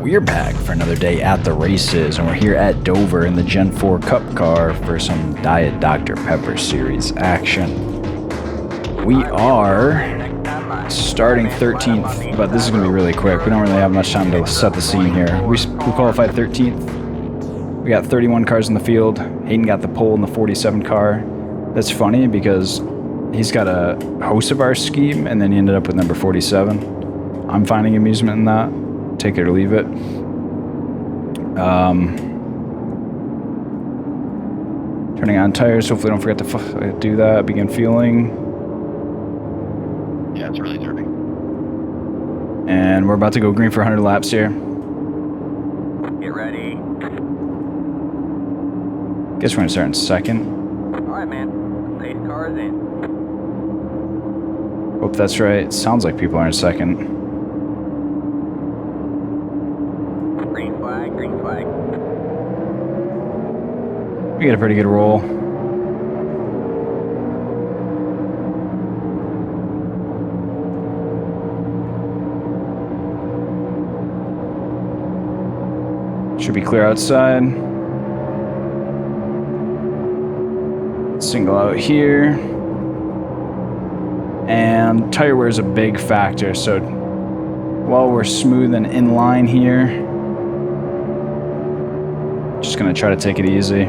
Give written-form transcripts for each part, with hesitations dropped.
We're back for another day at the races, and we're here at Dover in the Gen 4 Cup car for some Diet Dr. Pepper Series action. We are starting 13th, but this is going to be really quick. We don't really have much time to set the scene here. We qualified 13th. We got 31 cars in the field. Hayden got the pole in the 47 car. That's funny because he's got a host of our scheme, and then he ended up with number 47. I'm finding amusement in that. Take it or leave it. Turning on tires. Hopefully don't forget to do that. Begin fueling. Yeah, it's really dirty. And we're about to go green for 100 laps here. Get ready. Guess we're going to start in second. Alright, man. Pace cars in. Hope that's right. It sounds like people are in second. Green flag, green flag. We get a pretty good roll. Should be clear outside. Single out here. And tire wear is a big factor, so while we're smooth and in line here, just gonna try to take it easy.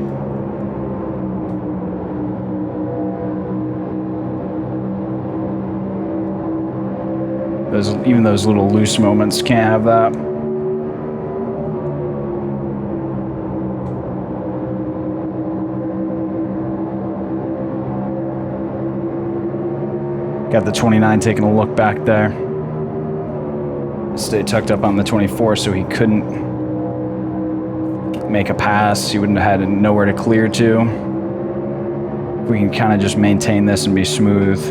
Even those little loose moments can't have that. Got the 29 taking a look back there. Stayed tucked up on the 24 so he couldn't make a pass. He wouldn't have had nowhere to clear to. If we can kind of just maintain this and be smooth.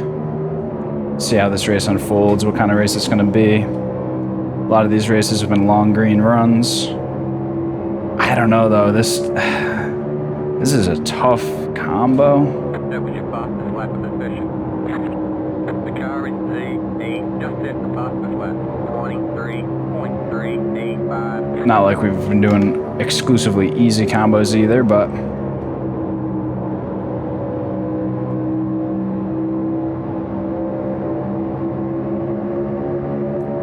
See how this race unfolds, what kind of race it's going to be. A lot of these races have been long green runs. I don't know though, this is a tough combo. That was your fastest lap of the session. The car is just hit the fastest lap. 23.385. Not like we've been doing exclusively easy combos either, but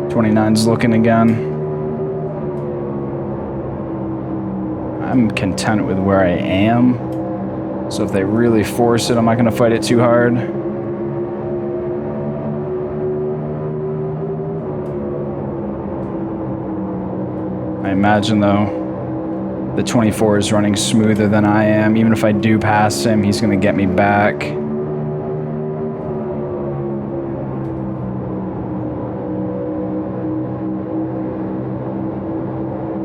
'29's looking again. I'm content with where I am. So if they really force it, I'm not going to fight it too hard. I imagine, though, the 24 is running smoother than I am. Even if I do pass him, he's going to get me back.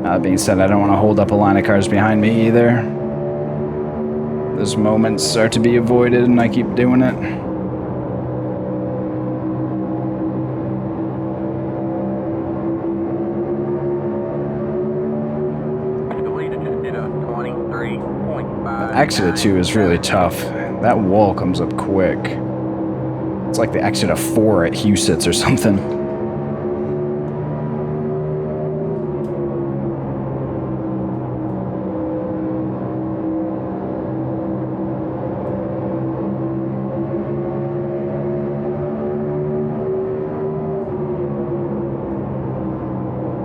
That being said, I don't want to hold up a line of cars behind me either. Those moments are to be avoided, and I keep doing it. The exit of 2 is really tough. That wall comes up quick. It's like the exit of 4 at Husitz or something.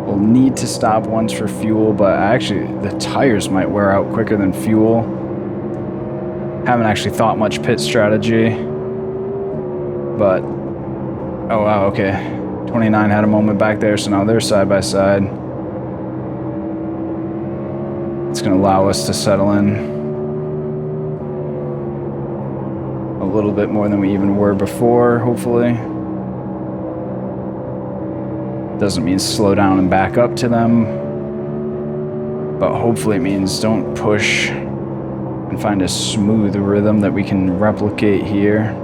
We'll need to stop once for fuel, but actually the tires might wear out quicker than fuel. Haven't actually thought much pit strategy, but oh wow, okay. 29 had a moment back there, so now they're side by side. It's gonna allow us to settle in a little bit more than we even were before, hopefully. Doesn't mean slow down and back up to them, but hopefully it means don't push and find a smooth rhythm that we can replicate here.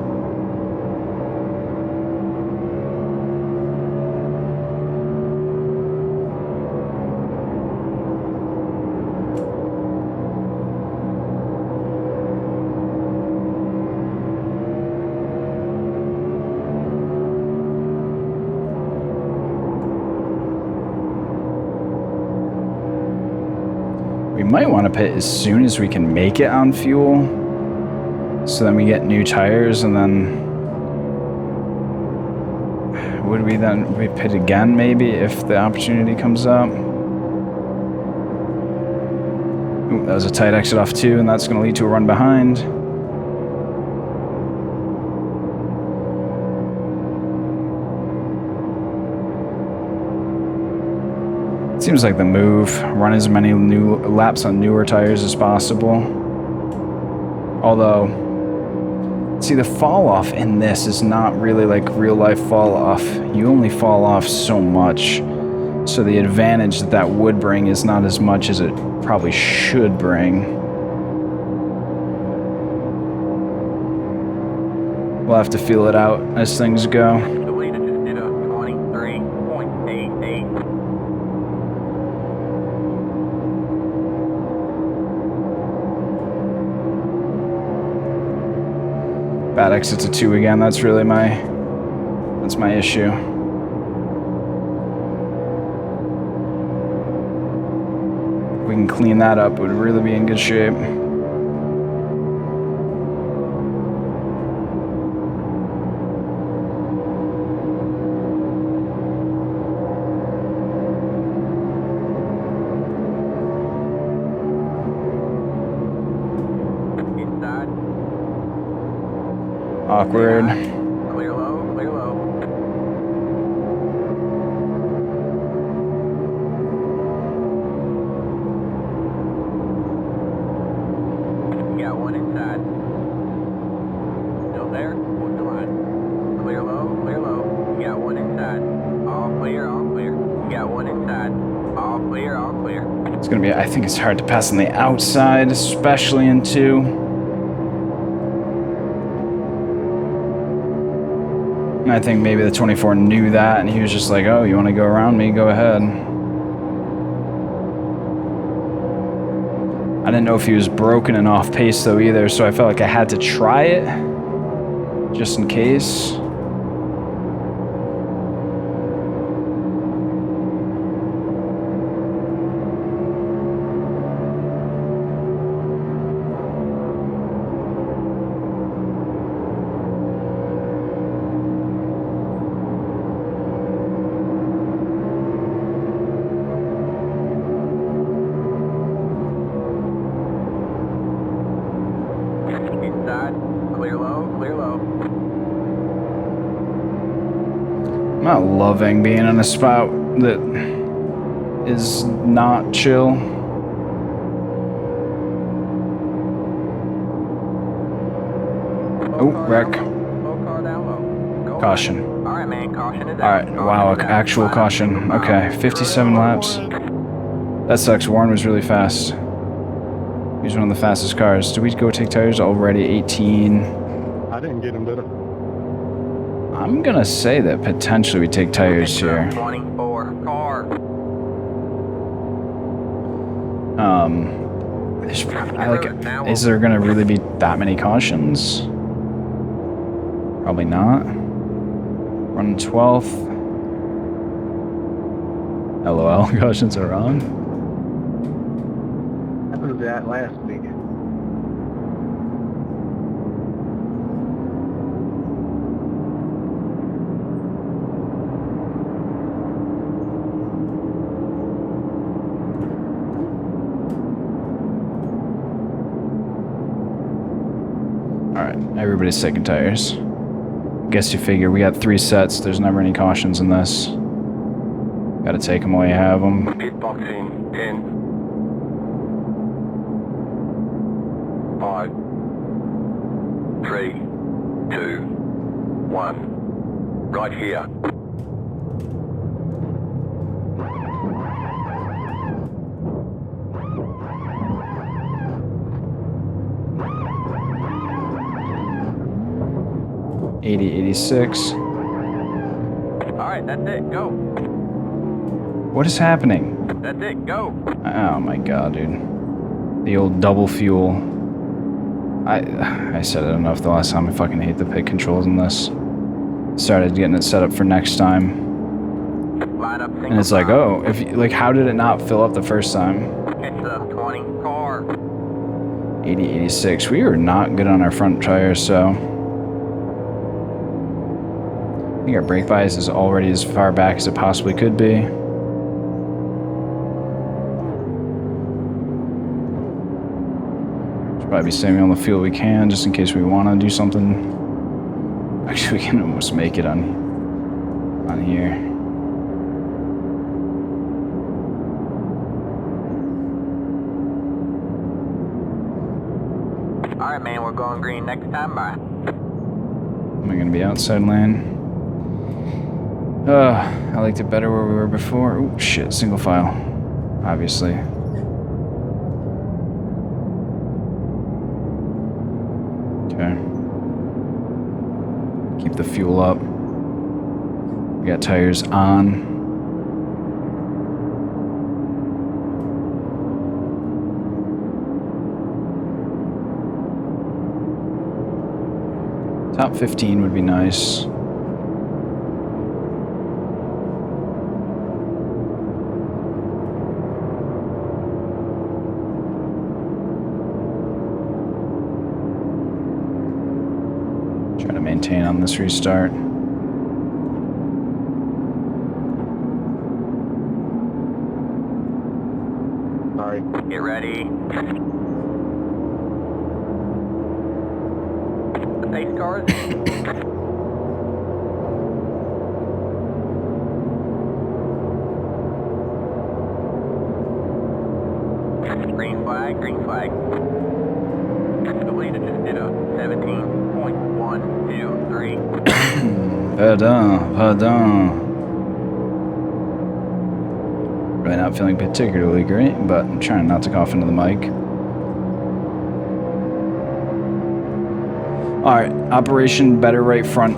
We might want to pit as soon as we can make it on fuel. So then we get new tires, and then... Would we then pit again, maybe, if the opportunity comes up? Ooh, that was a tight exit off 2, and that's going to lead to a run behind. Seems like the move. Run as many new laps on newer tires as possible. Although... See, the fall off in this is not really like real life fall off. You only fall off so much. So the advantage that that would bring is not as much as it probably should bring. We'll have to feel it out as things go. The leader just did a 23.88. Bad exit to 2 again. That's really my issue. If we can clean that up, we'd really be in good shape. Awkward. Clear low, clear low. You got one inside. Still there? What's the line? Clear low, clear low. You got one inside. All clear, all clear. You got one inside. All clear, all clear. It's gonna be, I think it's hard to pass on the outside, especially in 2. I think maybe the 24 knew that, and he was just like, oh, you want to go around me? Go ahead. I didn't know if he was broken and off pace, though, either, so I felt like I had to try it, just in case. I'm not loving being in a spot that is not chill. Oh, wreck. Caution. Alright, man, caution is out. Alright, wow, actual caution. Okay, 57 laps. That sucks. Warren was really fast. He was one of the fastest cars. Did we go take tires already? 18. I didn't get him, did I? I'm gonna say that potentially we take tires here. 24 car. Is there gonna really be that many cautions? Probably not. Running 12th. LOL, cautions are on. Happened to that last week. Alright, everybody's taking tires. Guess you figure we got 3 sets, there's never any cautions in this. Gotta take them while you have them. Pit box in 10. 5, 3, 2, 1. Right here. $80.86. Alright, that's it, go. What is happening? That's it, go. Oh my god, dude. The old double fuel. I said it enough the last time. I fucking hate the pit controls in this. Started getting it set up for next time. Line up single And it's like, file. oh, if you, like, how did it not fill up the first time? It's 20. 80, 86. We are not good on our front tires, so I think our brake bias is already as far back as it possibly could be. Should probably be saving all the fuel we can just in case we want to do something. Actually, we can almost make it on here. Alright, man, we're going green next time. Bye. Am I going to be outside lane? I liked it better where we were before. Oh, shit, single file. Obviously. Okay. Keep the fuel up. We got tires on. Top 15 would be nice. Trying to maintain on this restart. Sorry. Get ready. The pace cars. Green flag, green flag. The leader just did a 17.123. Pardon. Really not feeling particularly great, but I'm trying not to cough into the mic. Alright, operation better right front.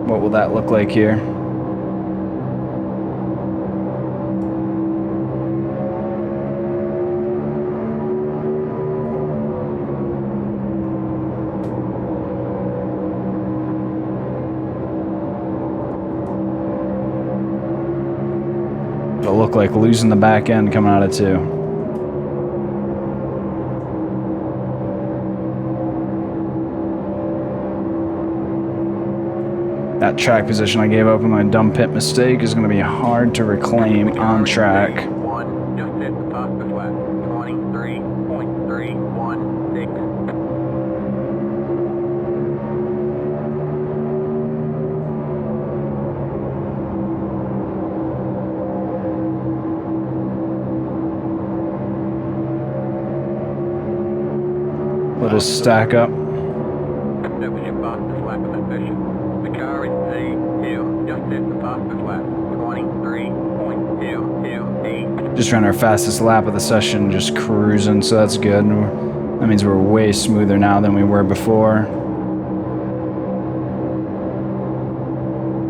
What will that look like here? It'll look like losing the back end coming out of 2. That track position I gave up on my dumb pit mistake is going to be hard to reclaim on track. One, just hit the top of the flat. 23.316. Let us stack up. That was your fastest lap of the session. The car is P2. Just hit the fastest lap. 23.228. Just ran our fastest lap of the session, just cruising, so that's good. That means we're way smoother now than we were before.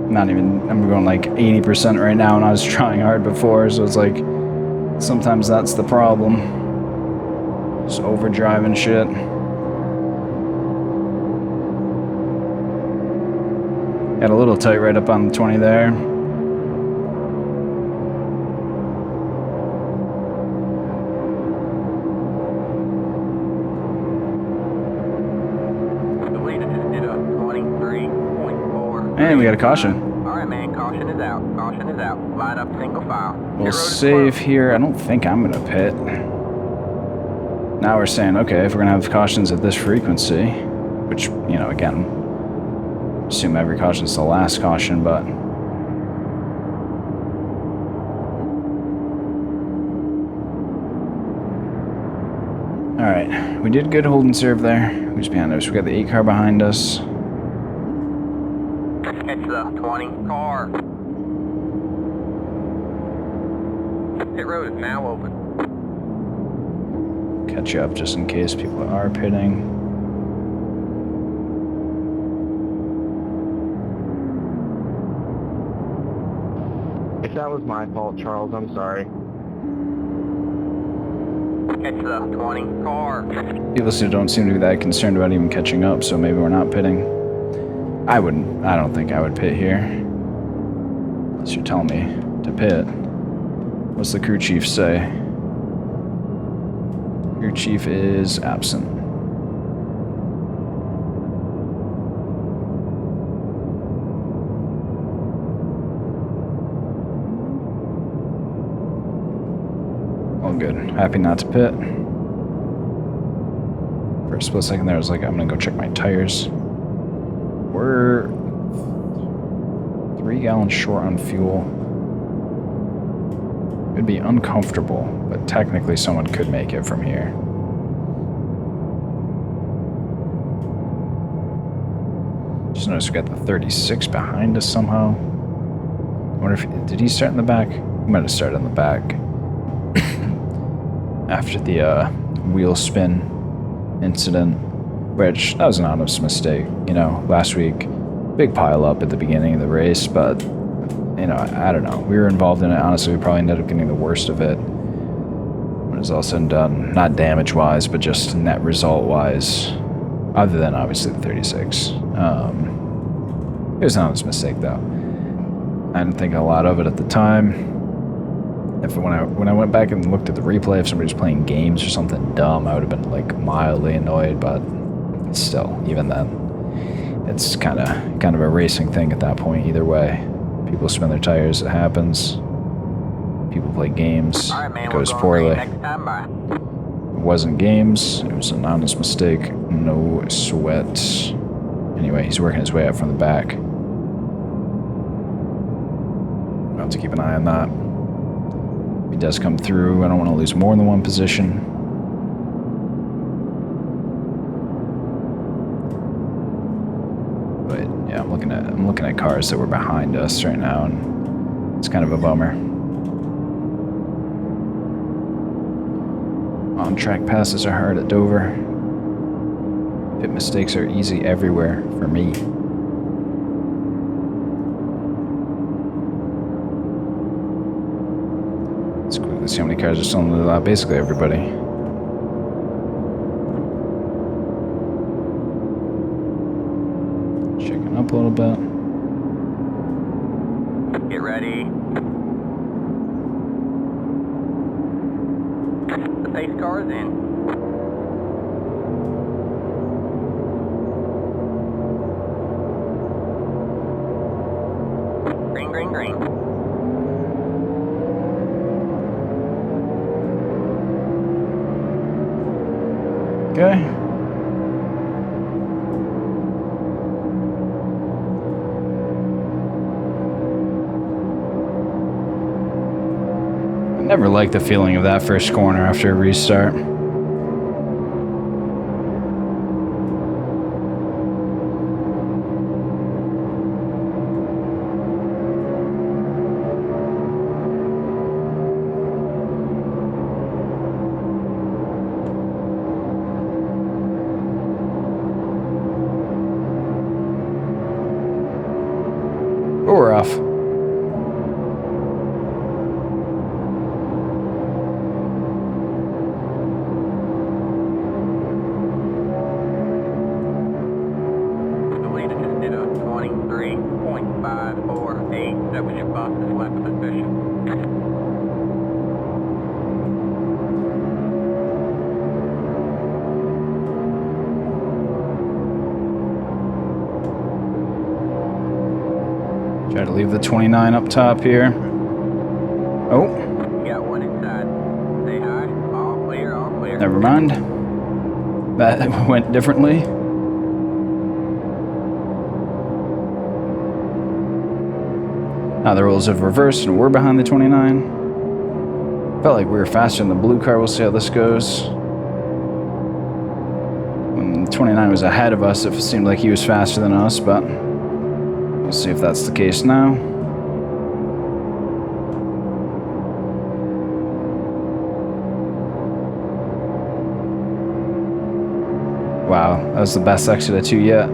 Not even, I'm going like 80% right now, and I was trying hard before, so it's like, sometimes that's the problem. Just overdriving shit. Got a little tight right up on the 20 there. The leader just did a 23.4. And we got a caution. Alright, man, caution is out. Caution is out. Line up single file. We'll save here. I don't think I'm going to pit. Now we're saying, okay, if we're going to have cautions at this frequency, which, you know, again, assume every caution is the last caution, but alright, we did good hold and serve there. Who's behind us? We got the 8 car behind us. Catch the 20 car. Pit road is now open. Catch you up just in case people are pitting. If that was my fault, Charles, I'm sorry. Catch the 20 car. People who don't seem to be that concerned about even catching up, so maybe we're not pitting. I don't think I would pit here. Unless you're telling me to pit. What's the crew chief say? Crew chief is absent. All good. Happy not to pit. For a split second there, I was like, I'm gonna go check my tires. We're 3 gallons short on fuel. It'd be uncomfortable, but technically someone could make it from here. Just noticed we got the 36 behind us somehow. I wonder if, did he start in the back? He might have started in the back. After the wheel spin incident, which that was an honest mistake. You know, last week, big pile up at the beginning of the race, but you know, I don't know. We were involved in it. Honestly, we probably ended up getting the worst of it when it's all said and done. Not damage-wise, but just net result-wise. Other than obviously the 36. It was an honest mistake, though. I didn't think a lot of it at the time. When I went back and looked at the replay, if somebody was playing games or something dumb, I would have been like mildly annoyed. But still, even then, it's kind of a racing thing at that point. Either way, people spin their tires. It happens. People play games. Alright, man, it goes we're going poorly. green next time, bye. It wasn't games. It was an honest mistake. No sweat. Anyway, he's working his way up from the back. I'll have to keep an eye on that. If he does come through, I don't want to lose more than one position. But yeah, I'm looking at cars that were behind us right now, and it's kind of a bummer. On-track passes are hard at Dover. Pit mistakes are easy everywhere for me. Let's quickly see how many cars are still in the lot. Basically everybody. Checking up a little bit. Get ready. The pace car's in. Green, green, green. Okay. I never liked the feeling of that first corner after a restart. But we're off. The leader just did a 23.548. That was your fastest lap of the session. Try to leave the 29 up top here. Oh, You got one inside. Say hi. All clear, all clear. never mind. That went differently. Now the roles have reversed and we're behind the 29. Felt like we were faster than the blue car. We'll see how this goes. When the 29 was ahead of us, it seemed like he was faster than us, but we'll see if that's the case now. Wow, that was the best exit of 2 yet.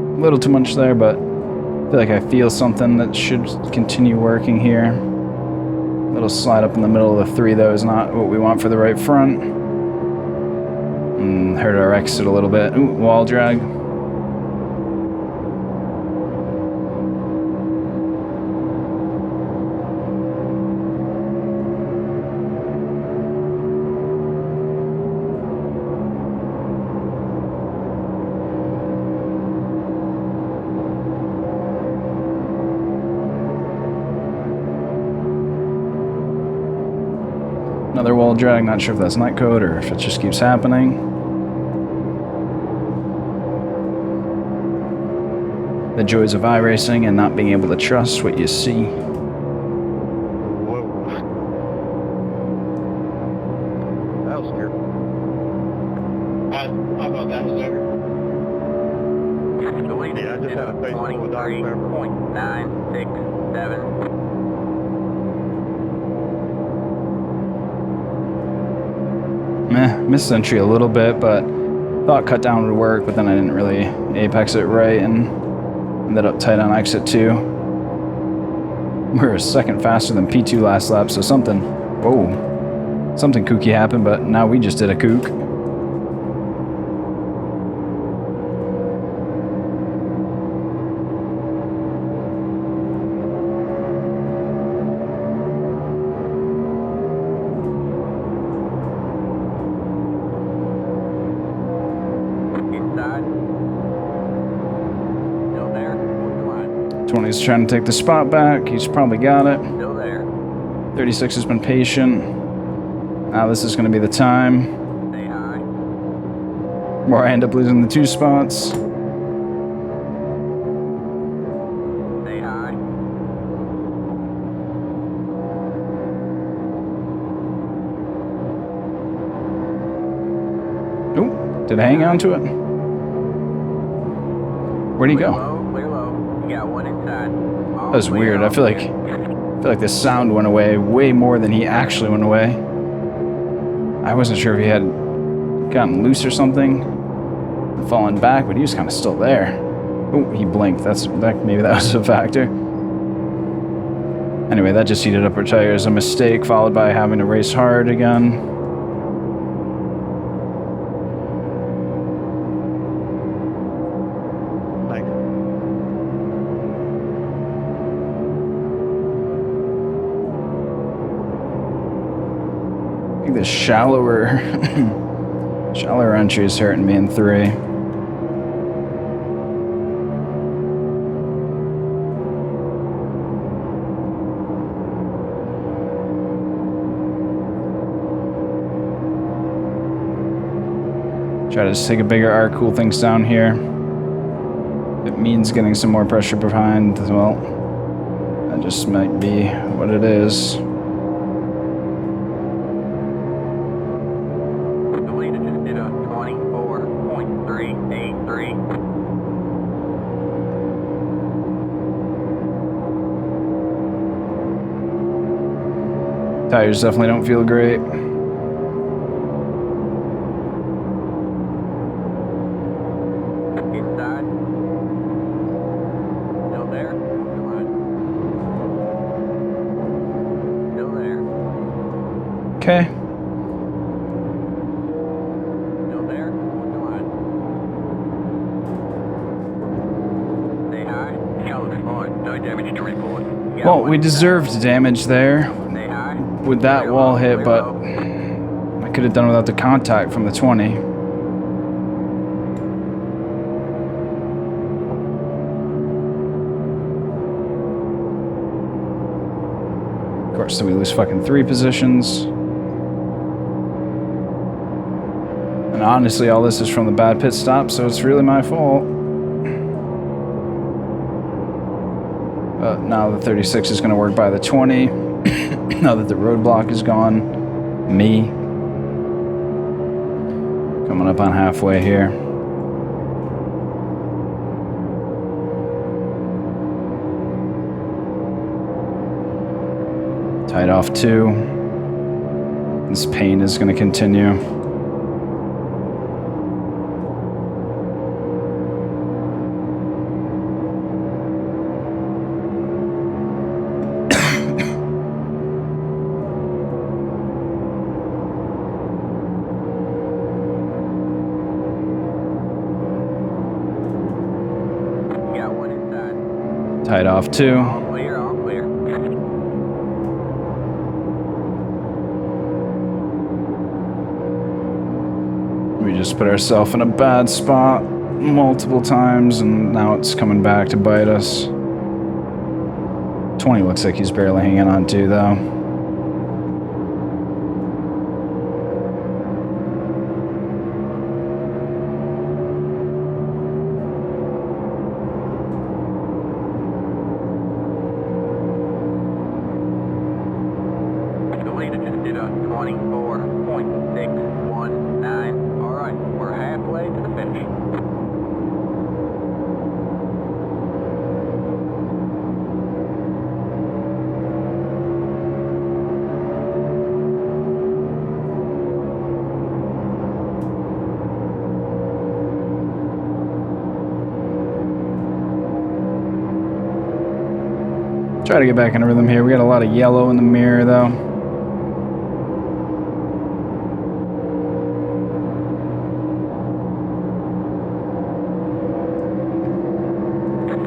A little too much there, but I feel like I feel something that should continue working here. Little slide up in the middle of the 3 though is not what we want for the right front. Hurt our exit a little bit. Ooh, wall drag. Another wall drag, not sure if that's night code or if it just keeps happening. The joys of iRacing and not being able to trust what you see. Whoa. That was scary. How about that, sir? Yeah, I just had a face full of Dr. Pepper. 23.967. Missed entry a little bit, but thought cut down would work, but then I didn't really apex it right and ended up tight on exit 2. We were a second faster than P2 last lap, so something kooky happened, but now we just did a kook. Inside. Still there. Hold the line. 20's trying to take the spot back. He's probably got it. Still there. 36 has been patient. Now this is going to be the time Stay high. where I end up losing the 2 spots. Stay high. Oop, did I hang on to it? Where'd he Clear go? low, clear low. You got one inside. All That was clear, weird. I all feel like the sound went away way more than he actually went away. I wasn't sure if he had gotten loose or something, fallen back, but he was kind of still there. Oh, he blinked. Maybe that was a factor. Anyway, that just heated up our tires. A mistake followed by having to race hard again. Thanks. I think the shallower entry is hurting me in 3. Try to just take a bigger arc, cool things down here. It means getting some more pressure behind as well. That just might be what it is. The leader just did a 24.383. Tires definitely don't feel great. Inside. Still there. Hold the line. Still there. Okay. Still there. Hold the line. Stay high. Yellow report. No damage to report. You got Well, one we inside. deserved damage there Stay high. with that Clear wall low, hit, clear but low. I could have done without the contact from the 20. Of course, then we lose fucking 3 positions. And honestly, all this is from the bad pit stop, so it's really my fault. But now the 36 is going to work by the 20. Now that the roadblock is gone, me. Coming up on halfway here. Tied off 2. This pain is going to continue. Tied off too. All clear, all clear. We just put ourselves in a bad spot multiple times, and now it's coming back to bite us. 20 looks like he's barely hanging on to, though. The leader just did a 24.619. All right, we're halfway to the finish. Try to get back in a rhythm here. We got a lot of yellow in the mirror, though.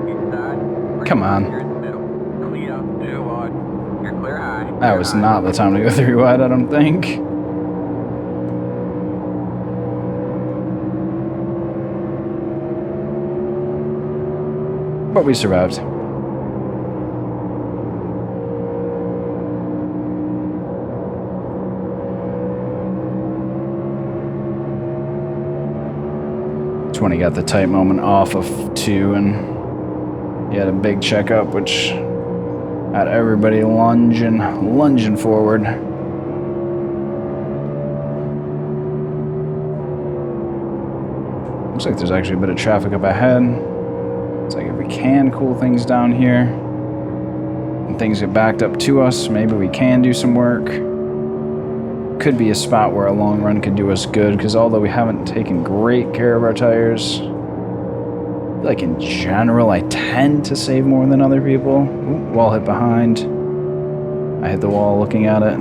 Inside. Come on. You're in the middle. Clear up, too wide. You're clear high. That was not the time to go 3 wide, I don't think. But we survived. When he got the tight moment off of 2, and he had a big checkup, which had everybody lunging forward. Looks like there's actually a bit of traffic up ahead. It's like if we can cool things down here and things get backed up to us, maybe we can do some work. Could be a spot where a long run could do us good, because although we haven't taken great care of our tires, I feel like in general I tend to save more than other people. Ooh, wall hit behind. I hit the wall looking at it.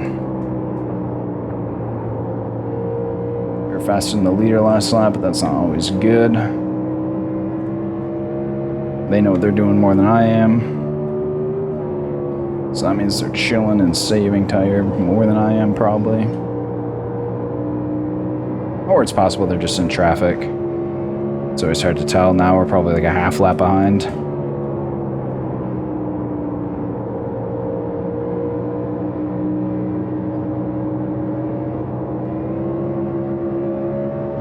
We were faster than the leader last lap, but that's not always good. They know what they're doing more than I am. So that means they're chilling and saving tire more than I am, probably. Or it's possible they're just in traffic. It's always hard to tell. Now we're probably like a half lap behind.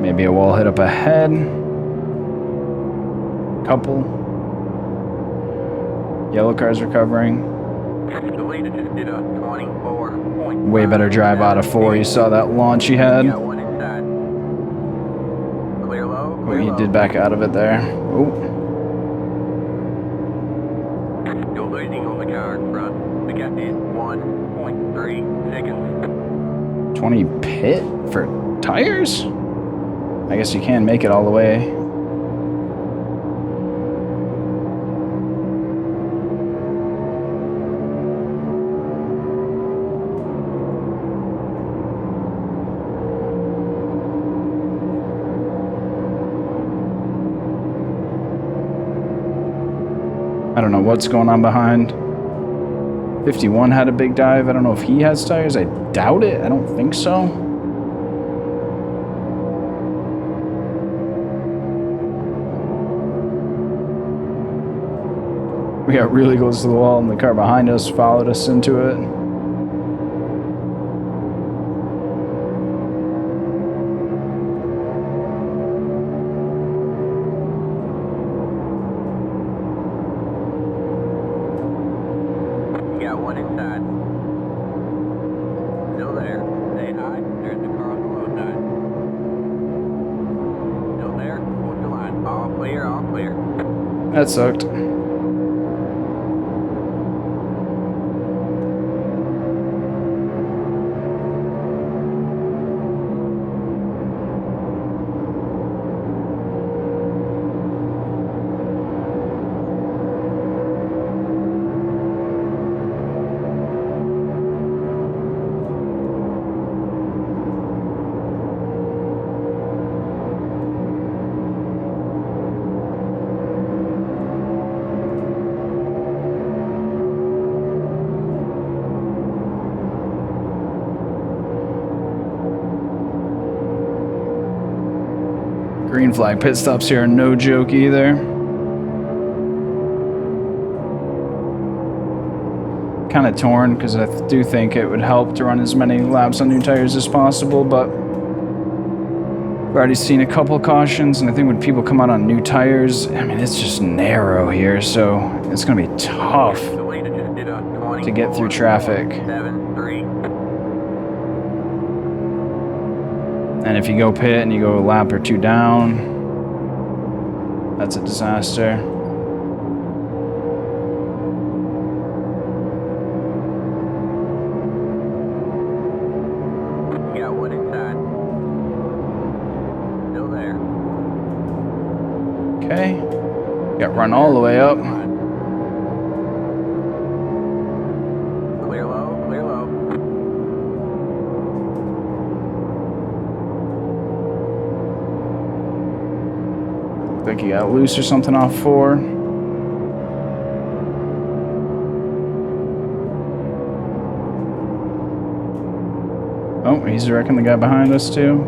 Maybe a wall hit up ahead. Couple. Yellow car's recovering. The leader just did a 24. Way better drive out of 4. You saw that launch he had. Got one inside. Clear low. Clear He low. did back out of it there. Oh, You're losing on the car in front. We got in 1.3 seconds. 20 pit for tires? I guess you can make it all the way. I don't know what's going on behind. 51 had a big dive. I don't know if he has tires. I doubt it. I don't think so. We got really close to the wall, and the car behind us followed us into it. You got one inside. Still there. Stay high. There's the car on the low side. Still there. Hold the line. All clear, all clear. That sucked. Green flag pit stops here are no joke either. Kind of torn because I do think it would help to run as many laps on new tires as possible, but I've already seen a couple cautions, and I think when people come out on new tires, I mean, it's just narrow here, so it's going to be tough to get through traffic. And if you go pit and you go a lap or two down, that's a disaster. Got one inside. Still there. Okay. Got run all the way up. Clear low, clear low. Looks like you got loose or something off 4. Oh, he's wrecking the guy behind us too.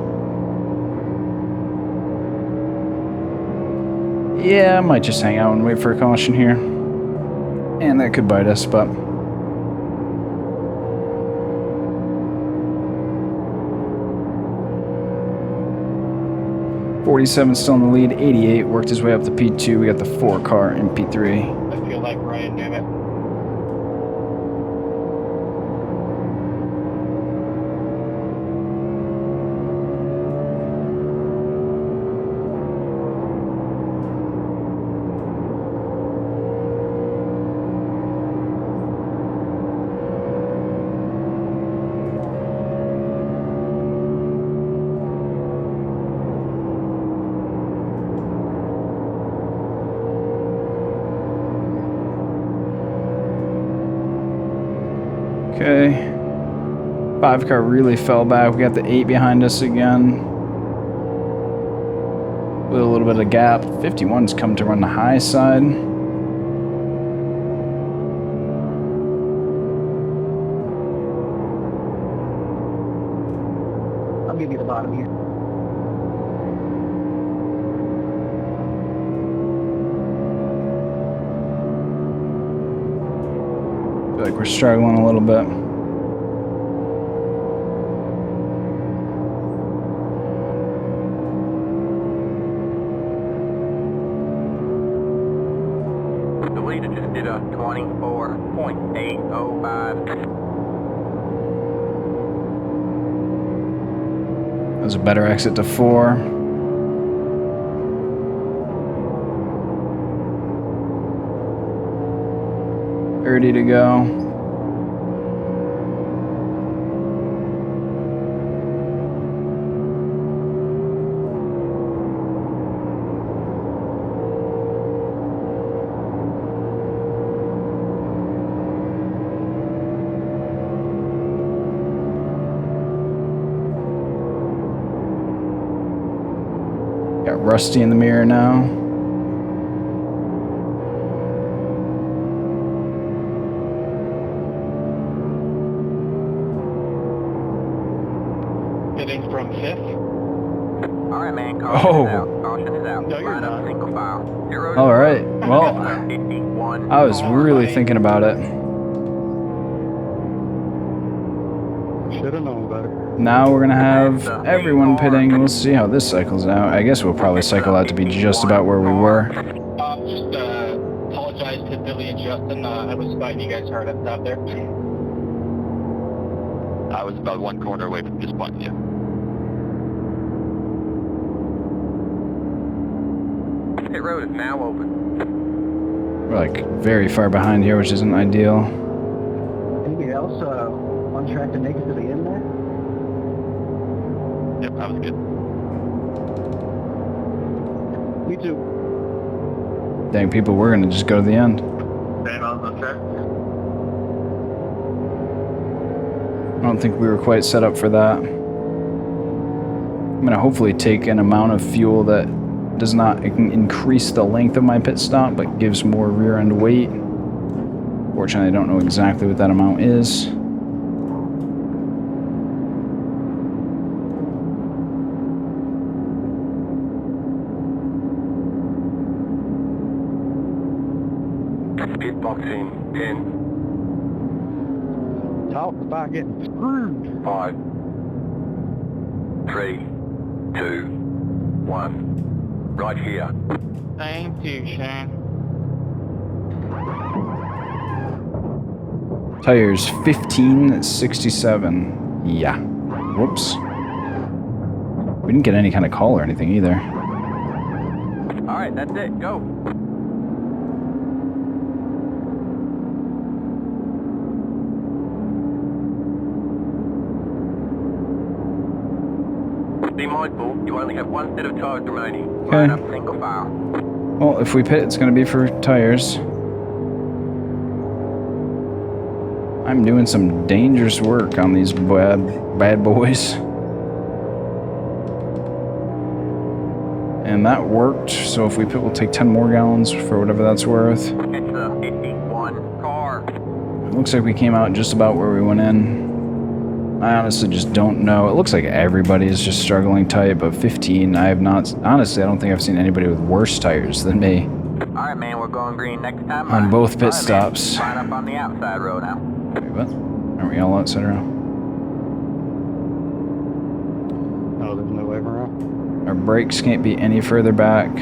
Yeah, I might just hang out and wait for a caution here. And that could bite us, but... .47 still in the lead. 88 worked his way up to P2. We got the 4 car in P3. I feel like Ryan knew it. Okay. 5 car really fell back. We got the 8 behind us again. With a little bit of gap. 51's come to run the high side. I'll give you the bottom here. Feel like we're struggling a little bit. The leader just did a 24.805. That was a better exit to 4. Ready to go. Got Rusty in the mirror now. Hitting from 5th. All right, man. Oh. Caution is out. Caution is out. No, you're Line up not. single file. 0 to All right. 100. Well, 51. I was really thinking about it. Should have known better. Now we're gonna have everyone pitting. We'll see how this cycles out. I guess we'll probably cycle out to be just about where we were. Just apologize to Billy and Justin. I was spotting you guys hard up top there. I was about 1 corner away from just spotting you. Pit road is now open. We're like very far behind here, which isn't ideal. Anybody else on track to make it to the end there? Yep, that was good. Me too. Dang, people, we're gonna just go to the end. Same on track. I don't think we were quite set up for that. I'm gonna hopefully take an amount of fuel that does not increase the length of my pit stop, but gives more rear end weight. Fortunately, I don't know exactly what that amount is. Pit box in 10, Talk about getting screwed. 5, 3, 2, 1. Right here. Thank you, Shane. Tires 1567. Yeah. Whoops. We didn't get any kind of call or anything either. Alright, that's it. Go. Be mindful, you only have one set of tires remaining. Line up single file. Well, if we pit, it's going to be for tires. I'm doing some dangerous work on these bad boys. And that worked, so if we pit, we'll take 10 more gallons for whatever that's worth. It's the 51 car. It looks like we came out just about where we went in. I honestly just don't know. It looks like everybody is just struggling tight, but 15, I have not... Honestly, I don't think I've seen anybody with worse tires than me. Alright, man, we're going green next time. On both pit stops. Man, line up on the outside row now. Wait, what? Aren't we all outside around? Oh, there's no way around. Our brakes can't be any further back.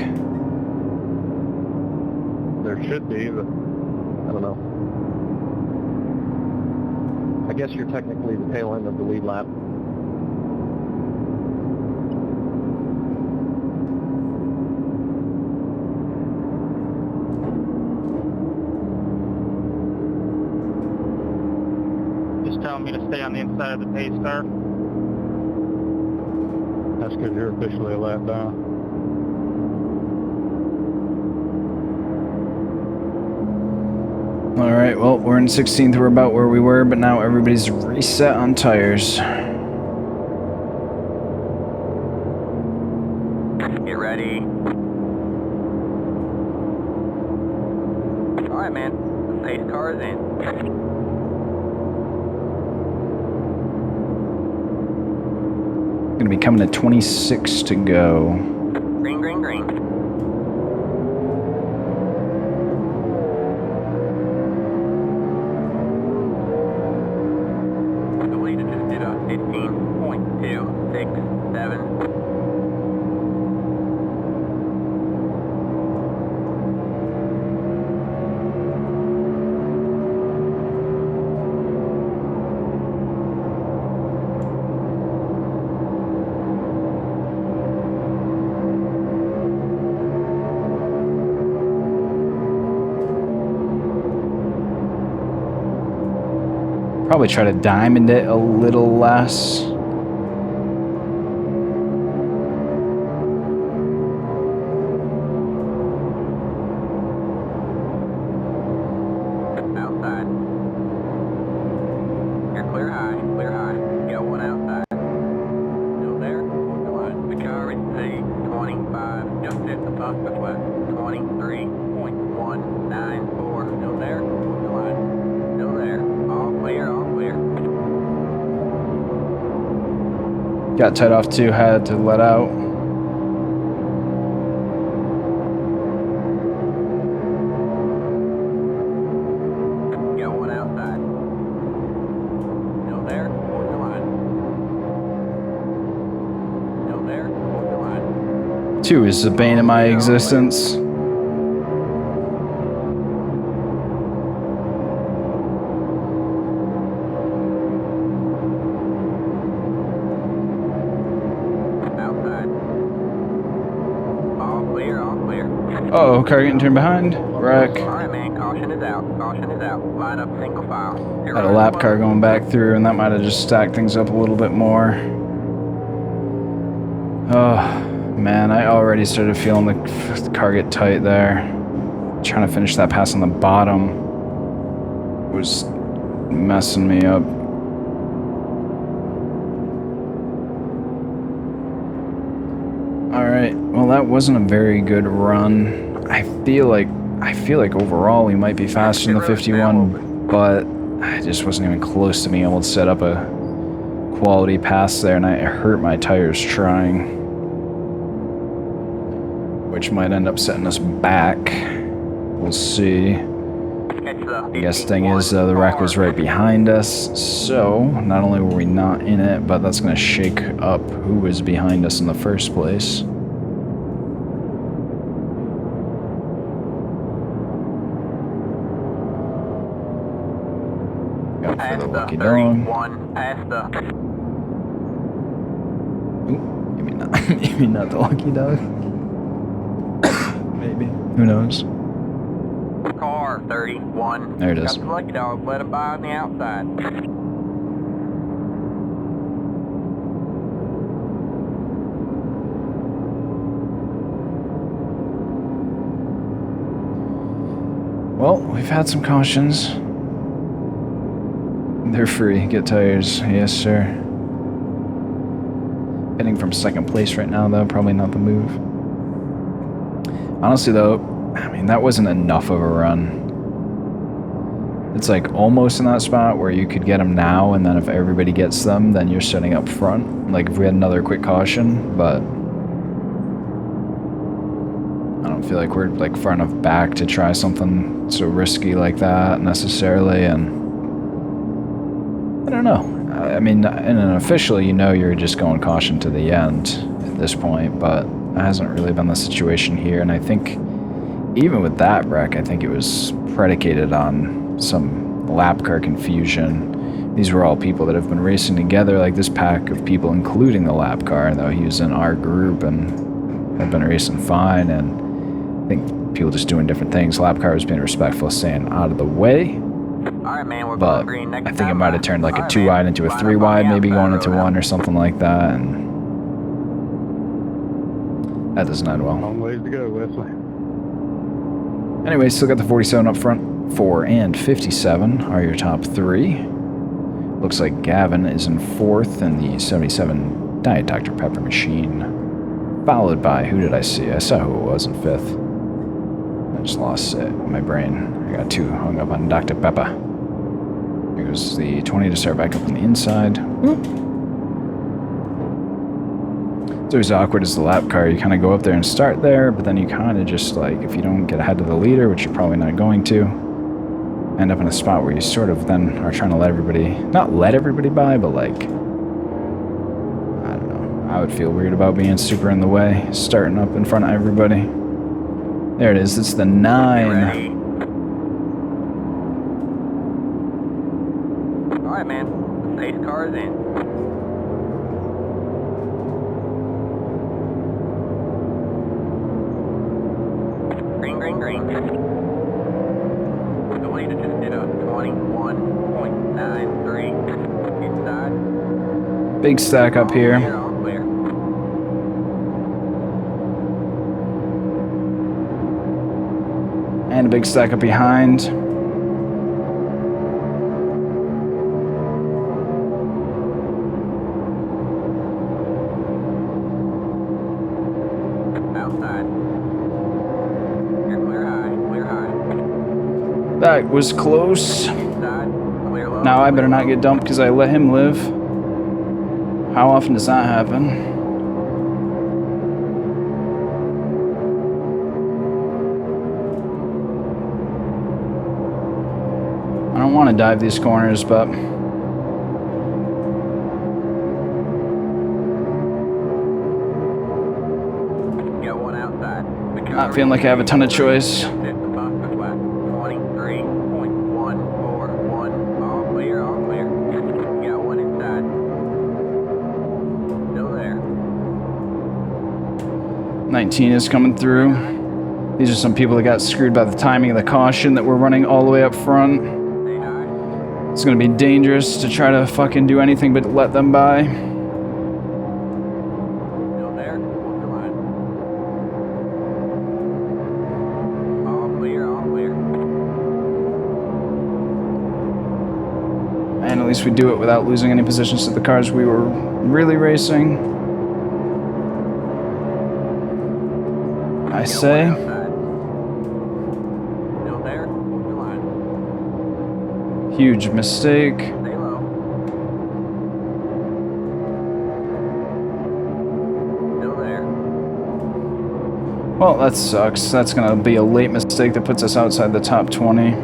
There should be, but I don't know. I guess you're technically the tail end of the lead lap. Just telling me to stay on the inside of the pace car. That's because you're officially a lap down. Alright, well, we're in 16th. We're about where we were, but now everybody's reset on tires. Get ready. Alright, man. The pace car is in. Gonna be coming to 26 to go. Green, green, green. The leader just did a 15.267. Probably try to diamond it a little less. Outside. You're clear high, clear high. Got one outside. Still there? Hold the line. The car is C25, just hit the bus with west. 23.194. Still there? Hold the line. Still there. All clear, all clear. Got tied off too, had to let out. Got one outside. Still there? Hold the line. Still there? Hold the line. 2 is the bane of my existence. Outside. All clear, all clear. Uh-oh, car getting turned behind. Wreck. Alright, man, caution is out. Caution is out. Line up single file. Had a lap car going back through, and that might have just stacked things up a little bit more. Oh, man, I already started feeling the car get tight there. Trying to finish that pass on the bottom was messing me up. Alright, well that wasn't a very good run. I feel like overall we might be faster than the 51, but I just wasn't even close to being able to set up a quality pass there, and I hurt my tires trying, which might end up setting us back. We'll see. I guess the thing is, the wreck was right behind us, so not only were we not in it, but that's going to shake up who was behind us in the first place. Got for the lucky dog. Ooh, maybe not the lucky dog. Maybe. Who knows? Car 31. There it is. Got the lucky dog. Let him by on the outside. Well, we've had some cautions. They're free. Get tires. Yes, sir. Heading from second place right now, though. Probably not the move. Honestly, though, I mean, that wasn't enough of a run. It's like almost in that spot where you could get them now, and then if everybody gets them, then you're setting up front. Like if we had another quick caution, but I don't feel like we're like far enough back to try something so risky like that necessarily, and I don't know. I mean, in an official, you know, you're just going caution to the end at this point, but that hasn't really been the situation here, and I think even with that wreck, I think it was predicated on some lap car confusion. These were all people that have been racing together, like this pack of people, including the lap car, though he was in our group and had been racing fine, and I think people just doing different things. Lap car was being respectful, staying out of the way. Alright, man, we're But going green next I think it time might have by. turned like a Alright, 2 man. wide into a Line 3 up on wide, the maybe outside going into road 1 out. or something like that, and that doesn't end well. Long ways to go, Wesley. Anyway, still got the 47 up front. 4 and 57 are your top 3. Looks like Gavin is in 4th in the 77 Diet Dr. Pepper machine. Followed by, who did I see? I saw who it was in 5th. I just lost it in my brain. I got too hung up on Dr. Pepper. Here goes the 20 to start back up on the inside. Whoop. It's always awkward as the lap car. You kind of go up there and start there, but then you kind of just like, if you don't get ahead of the leader, which you're probably not going to, end up in a spot where you sort of then are trying to let everybody, not let everybody by, but like, I don't know. I would feel weird about being super in the way, starting up in front of everybody. There it is. It's the 9. Ready. Alright, man. The pace car is in. Green, green, green. The leader just did a 21.93 inside. Big stack up here. All clear. And a big stack up behind. Outside. You're clear high, clear high. That was close. Inside, clear low. Now I better not get dumped because I let him live. How often does that happen? I don't want to dive these corners, but Got one outside. not feeling like I have a ton of choice. 23.141. All clear, all clear. Got one inside. Still there. 19 is coming through. These are some people that got screwed by the timing of the caution that we're running all the way up front. Stay high. It's gonna be dangerous to try to fucking do anything but let them by. Still there. Hold the line. All clear, all clear. And at least we do it without losing any positions to the cars we were really racing. I Got say. one outside. Still there. Hold the line. Huge mistake. Stay low. Still there. Well, that sucks. That's gonna be a late mistake that puts us outside the top 20.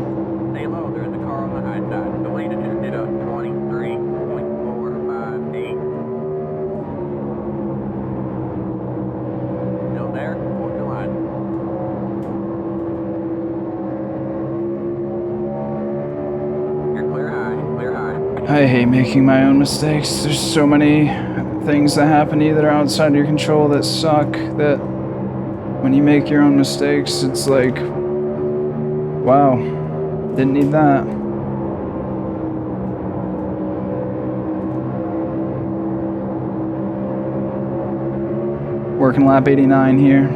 I hate making my own mistakes. There's so many things that happen to you that are outside your control that suck, that when you make your own mistakes, it's like, wow, didn't need that. Working lap 89 here.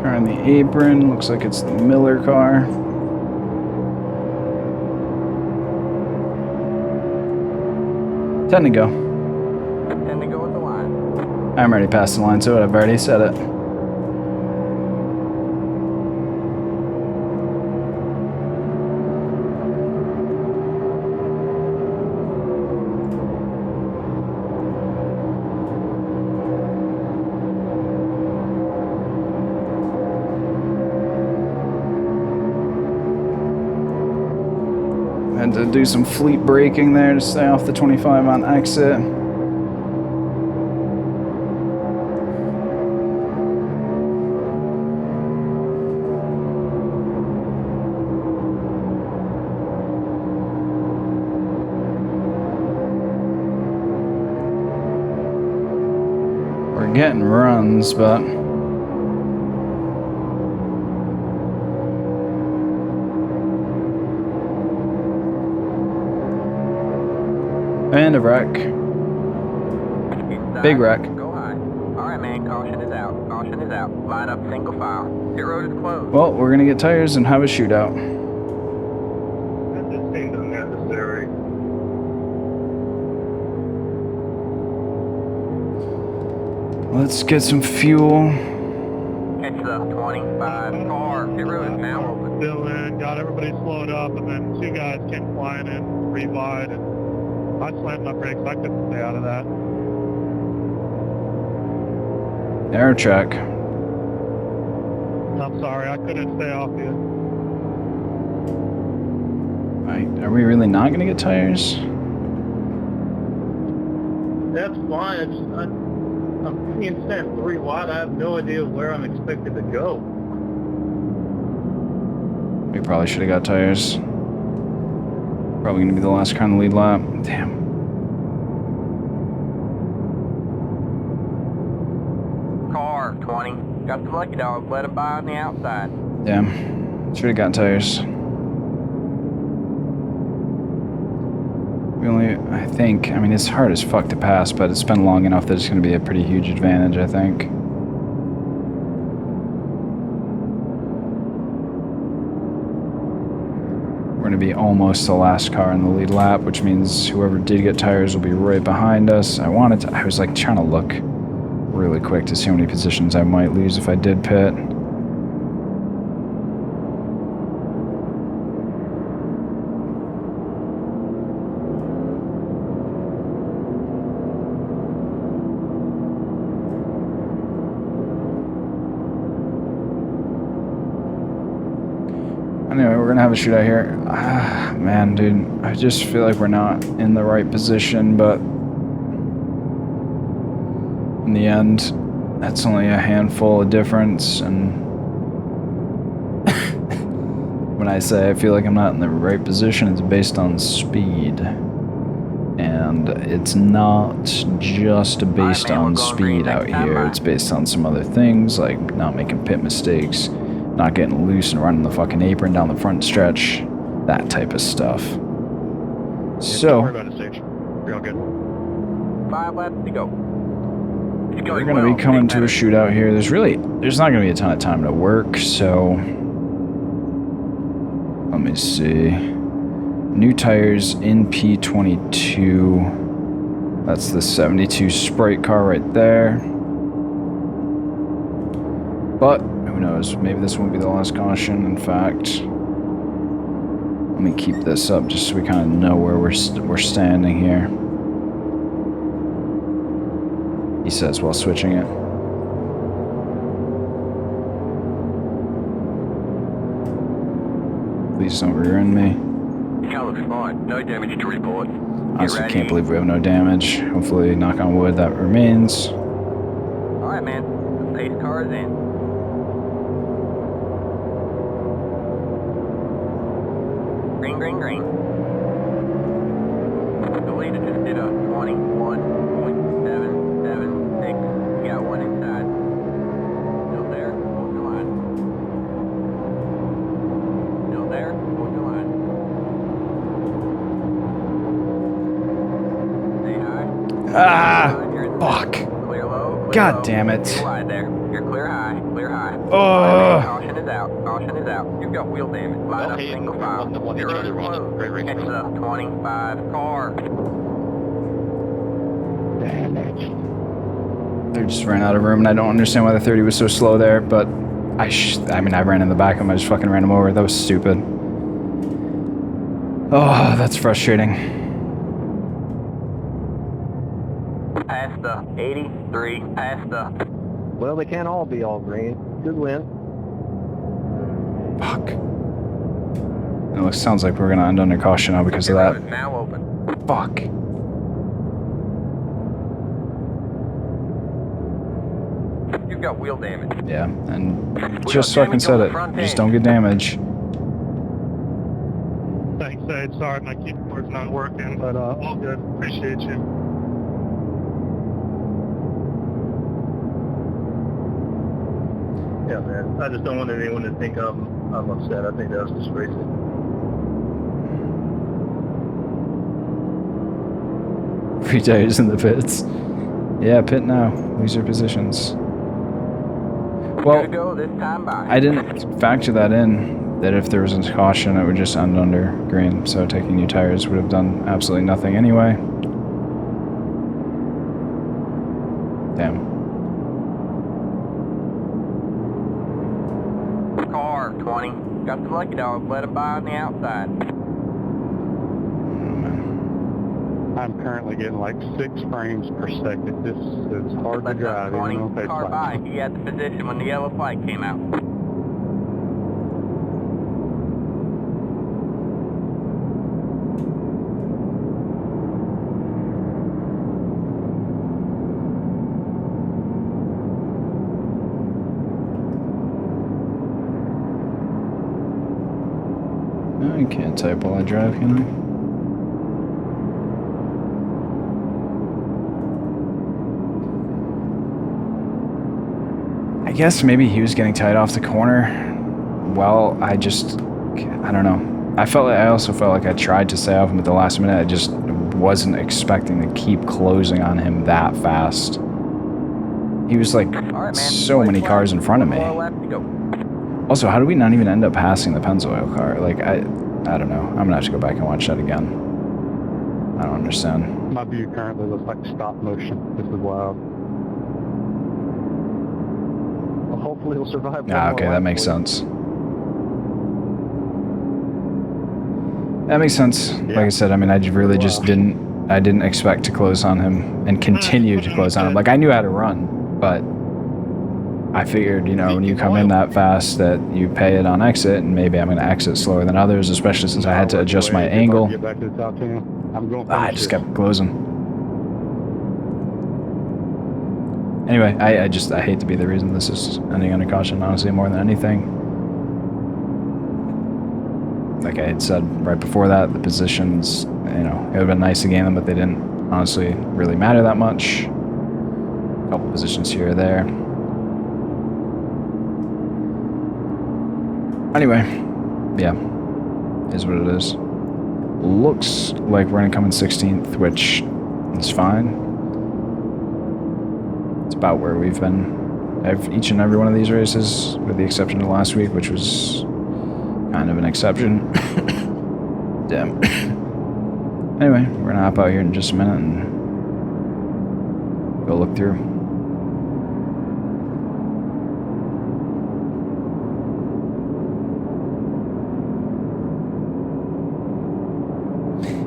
Car in the apron, looks like it's the Miller car. Ten to go. 10 to go with the line. I'm already past the line, so I've already said it. Had to do some fleet braking there to stay off the 25 on exit. We're getting runs, but and a wreck. Big wreck. Go high. Alright, man, caution is out. Caution is out. Line up single file. Pit road is closed. Well, we're gonna get tires and have a shootout. That just seems unnecessary. Let's get some fuel. Catch the 25 car. Pit road is now open. Still in, got everybody slowed up, and then two guys came flying in, 3 wide, and I slammed my brakes. I couldn't stay out of that. Air check. I'm sorry, I couldn't stay off you. Are we really not gonna get tires? That's fine. I'm being sent 3 wide. I have no idea where I'm expected to go. We probably should have got tires. Probably gonna be the last car on the lead lap. Damn. Car 20. Got the lucky dog. Let him by on the outside. Damn. Should have got tires. We only, I think, I mean, it's hard as fuck to pass, but it's been long enough that it's gonna be a pretty huge advantage, I think. We're going to be almost the last car in the lead lap, which means whoever did get tires will be right behind us. I was like trying to look really quick to see how many positions I might lose if I did pit. Anyway, we're gonna have a shootout here. Ah, man, dude, I just feel like we're not in the right position, but in the end, that's only a handful of difference, and when I say I feel like I'm not in the right position, it's based on speed. And it's not just based on speed out here, it's based on some other things, like not making pit mistakes, not getting loose and running the fucking apron down the front stretch, that type of stuff. So, Don't worry about it, Sage. You're all good. 5 laps to go. we're going to be coming to a shootout here. There's not going to be a ton of time to work, so let me see. New tires in P22. That's the 72 Sprite car right there. But who knows? Maybe this won't be the last caution. In fact, let me keep this up just so we kind of know where we're standing here. He says while switching it. Please don't rear end me. Car looks fine. No damage to report. Honestly, can't believe we have no damage. Hopefully, knock on wood, that remains. Alright, man. The pace car is in. Green, green, green. The leader just did a 21.776. You got one inside. Still there. Hold your line. Still there. Hold your line. Stay high. Ah! You're in Fuck. Clear low. Clear God low. damn it. You're wide there. You're clear high. Clear high. Oh. Caution is out. Caution is out. You've got wheel damage. Line up single file. Your road is closed. It's a 25 car. They just ran out of room, and I don't understand why the 30 was so slow there, but I mean, I ran in the back of him. I just fucking ran him over. That was stupid. Oh, that's frustrating. Past the 83. Past the... Well, they can't all be all green. Good win. Fuck. It sounds like we're gonna end under caution now because of Your road that. is now open. Fuck. You've got wheel damage. Yeah, and We just got fucking damage said on the it. front Just end. don't get damage. Thanks, Ed. Sorry, my keyboard's not working, but all good. Appreciate you. Yeah, man. I just don't want anyone to think I'm upset. I think that was disgraceful. Free tires in the pits. Yeah, pit now. Lose your positions. Well, Good to go this time by. I didn't factor that in, that if there was a caution, it would just end under green. So taking new tires would have done absolutely nothing anyway. Damn. Car 20. Got the lucky dog. Let him by on the outside. I'm currently getting like 6 frames per second. This is hard to Let drive, the even 20 though it's car by. flat. He had the position when the yellow flag came out. No, you can't type while I drive, can I? I guess maybe he was getting tight off the corner. Well, I don't know. I also felt like I tried to stay off him at the last minute. I just wasn't expecting to keep closing on him that fast. He was like All right, man. so White many flag. cars in front of me. One more lap to go. Also, how did we not even end up passing the Pennzoil car? Like, I don't know. I'm gonna have to go back and watch that again. I don't understand. My view currently looks like stop motion. This is wild. Well, hopefully he'll survive. Ah, okay, that makes sense. That makes sense. Like I said, I mean, I really just didn't expect to close on him and continue to close on him. Like, I knew how to run, but I figured, you know, when you come in that fast that you pay it on exit, and maybe I'm going to exit slower than others, especially since I had to adjust my angle. Get back to the top 10. I'm going. I just kept closing. Anyway, I hate to be the reason this is ending under caution, honestly, more than anything. Like I had said right before that, the positions, you know, it would have been nice to gain them, but they didn't honestly really matter that much. A couple positions here or there. Anyway, yeah, is what it is. Looks like we're gonna come in 16th, which is fine. It's about where we've been each and every one of these races, with the exception of last week, which was kind of an exception. Damn. Anyway, we're gonna hop out here in just a minute and go look through.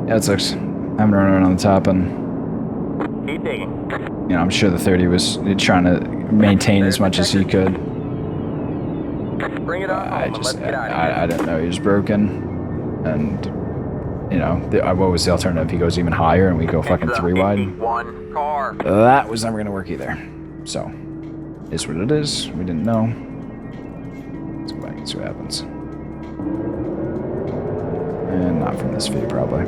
Yeah, it sucks. Having to run around on the top and Keep digging. You know, I'm sure the 30 was trying to maintain as much as he could. Bring it on home and let's get out of here. I didn't know he was broken. And, you know, what was the alternative? He goes even higher and we go fucking 3 wide. One car. That was never going to work either. So, is what it is. We didn't know. Let's go back and see what happens. And not from this view, probably.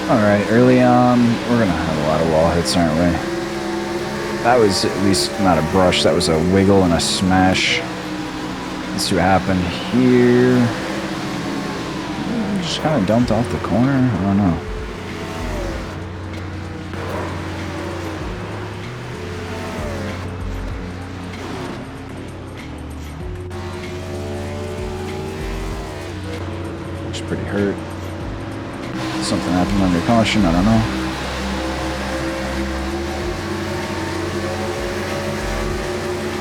Alright, early on, we're going to have a lot of wall hits, aren't we? That was at least not a brush, that was a wiggle and a smash. Let's see what happened here. Just kind of dumped off the corner, I don't know. Looks pretty hurt. Something happened under caution, I don't know.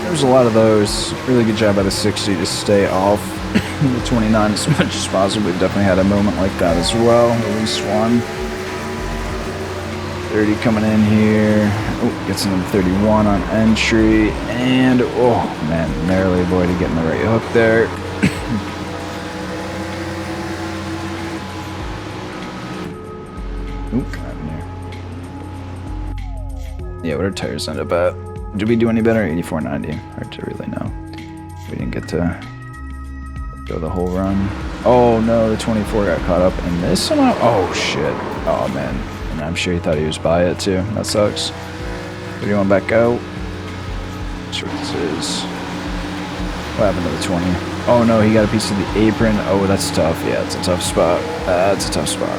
There's a lot of those. Really good job out of 60 to stay off the 29 as much as possible. We've definitely had a moment like that as well, at least one. 30 coming in here. Oh, gets into 31 on entry. And, oh man, narrowly avoided getting the right hook there. Oop, right in there. Yeah, what our tires end up at? Did we do any better? 84.90. Hard to really know. We didn't get to go the whole run. Oh no, the 24 got caught up in this somehow. Oh shit. Oh man. And I'm sure he thought he was by it too. That sucks. What do you want back out? Sure this is. What happened to the 20? Oh no, he got a piece of the apron. Oh, that's tough. Yeah, it's a tough spot. That's a tough spot.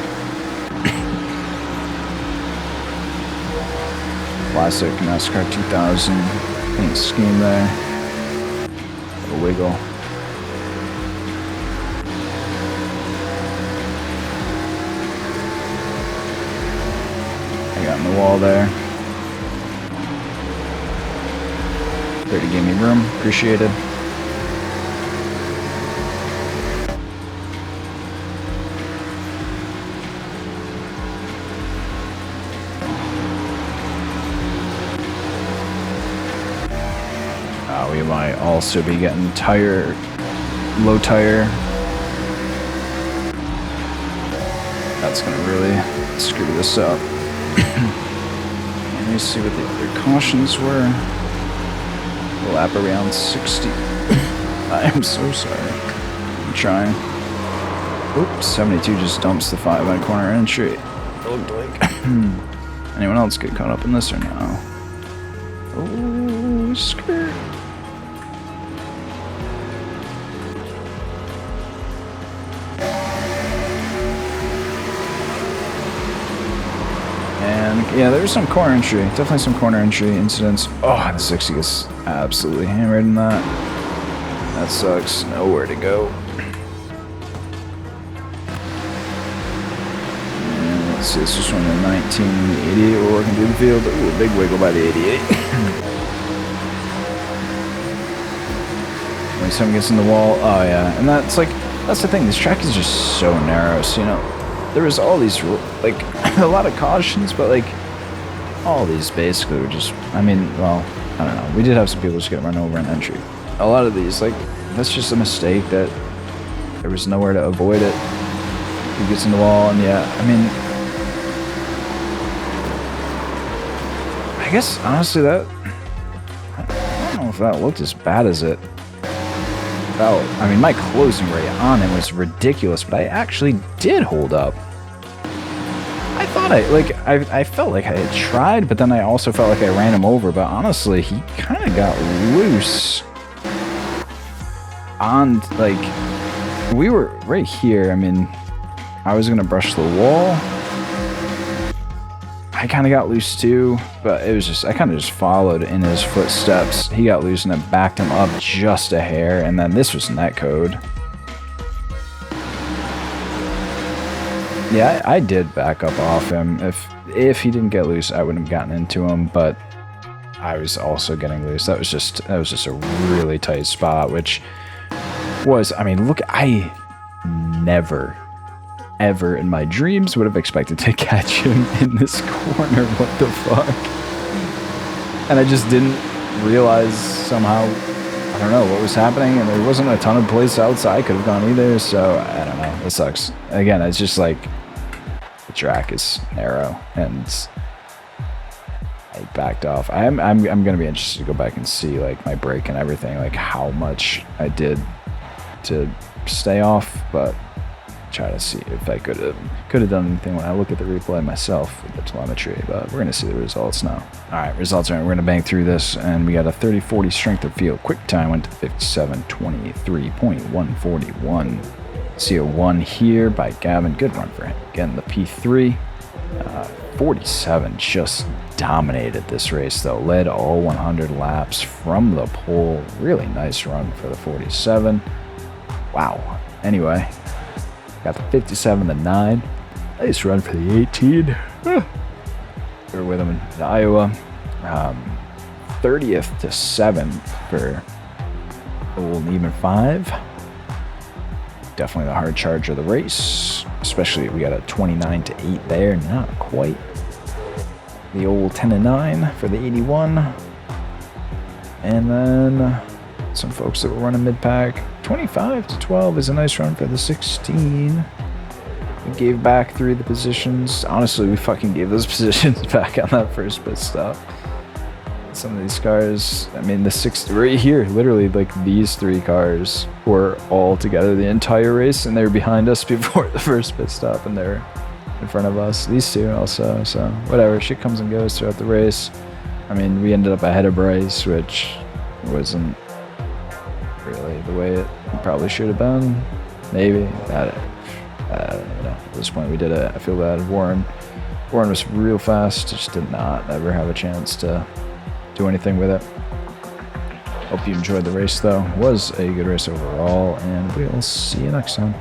Classic NASCAR 2000 paint scheme there. A wiggle. I got in the wall there. 30 gave me room. Appreciated. We might also be getting low tire. That's gonna really screw this up. Let me see what the other cautions were. Lap around 60. I am so sorry. I'm trying. Oops, 72 just dumps the 5 on corner entry. It looked like. Anyone else get caught up in this or no? Oh, skirt. Yeah, there was some corner entry. Definitely some corner entry incidents. Oh, the 60 is absolutely hammered in that. That sucks. Nowhere to go. And let's see, this was from the 1988. We're working through the field. Ooh, a big wiggle by the 88. When someone gets in the wall. Oh, yeah. And that's the thing. This track is just so narrow. So, you know, there was all these, like, a lot of cautions, but, like, all these basically were just, I mean, well, I don't know. We did have some people just get run over in entry. A lot of these, like, that's just a mistake that there was nowhere to avoid it. He gets in the wall, and yeah, I mean, I guess, honestly, I don't know if that looked as bad as it felt. I mean, my closing rate on him was ridiculous, but I actually did hold up. I thought I felt like I had tried, but then I also felt like I ran him over. But honestly, he kind of got loose on, like, we were right here. I mean, I was gonna brush the wall. I kind of got loose too, but it was just, I kind of just followed in his footsteps. He got loose and it backed him up just a hair, and then this was netcode. Yeah, I did back up off him. If he didn't get loose, I wouldn't have gotten into him, but I was also getting loose. That was just a really tight spot, which was, I mean, look, I never, ever in my dreams would have expected to catch him in this corner. What the fuck? And I just didn't realize somehow, I don't know what was happening, and there wasn't a ton of place else I could have gone either, so I don't know. It sucks. Again, it's just like the track is narrow, and I backed off. I'm gonna be interested to go back and see like my brake and everything, like how much I did to stay off, but try to see if I could have done anything when I look at the replay myself with the telemetry, but we're gonna see the results now. All right, results are in. We're gonna bang through this, and we got a 30-40 strength of field. Quick time went to 57:23.141. CO1 here by Gavin. Good run for him. Getting the P3. 47 just dominated this race though. Led all 100 laps from the pole. Really nice run for the 47. Wow. Anyway. Got the 57 to 9. Nice run for the 18. We're with him in Iowa. 30th to 7th for old Neiman 5. Definitely the hard charge of the race. Especially we got a 29 to 8 there. Not quite. The old 10 to 9 for the 81. And then some folks that were running mid-pack. 25 to 12 is a nice run for the 16. We gave back 3 of the positions. Honestly, we fucking gave those positions back on that first pit stop. Some of these cars, I mean, the 6 right here, literally, like these 3 cars were all together the entire race, and they were behind us before the first pit stop, and they're in front of us. These 2 also, so whatever. Shit comes and goes throughout the race. I mean, we ended up ahead of Bryce, which wasn't really the way it probably should have been. Maybe. I don't know. At this point we did it. I feel bad. Warren was real fast, just did not ever have a chance to do anything with it. Hope you enjoyed the race though. It was a good race overall, and we'll see you next time.